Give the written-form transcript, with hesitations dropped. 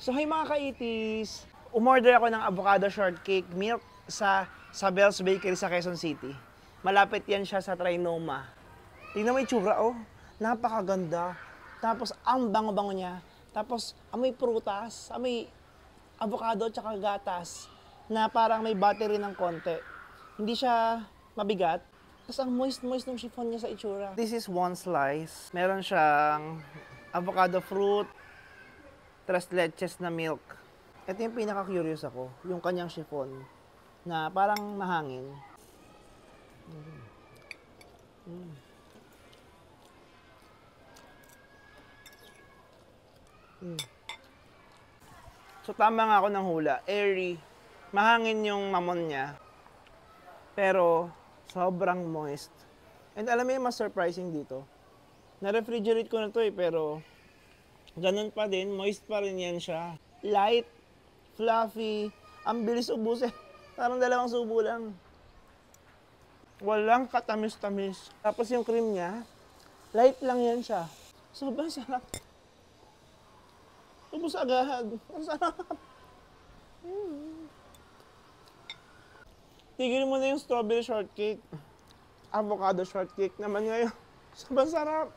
So hi mga kaitis! Umorder ako ng avocado shortcake milk sa Bell's Bakery sa Quezon City. Malapit yan siya sa Trinoma. Tingnan mo yung tsura, oh. Napakaganda. Tapos ang bango-bango niya. Tapos amoy prutas, amoy avocado tsaka gatas na parang may battery ng konti. Hindi siya mabigat. Tapos ang moist-moist ng chiffon niya sa itsura. This is one slice. Meron siyang avocado fruit, tres leches na milk. Ito yung pinaka-curious ako, yung kanyang chiffon na parang mahangin. So tama nga ako ng hula, airy. Mahangin yung mamon niya, pero sobrang moist. And alam mo yung mas surprising dito? Na-refrigerate ko na to pero ganun pa din, moist pa rin yan siya. Light, fluffy, ang bilis ubusin. Parang 2 subo lang. Walang katamis-tamis. Tapos yung cream niya, light lang yan siya. Sobrang sarap. Ubus agad. Ang sarap. Tigil mo na yung strawberry shortcake. Avocado shortcake naman ngayon. Sobrang sarap.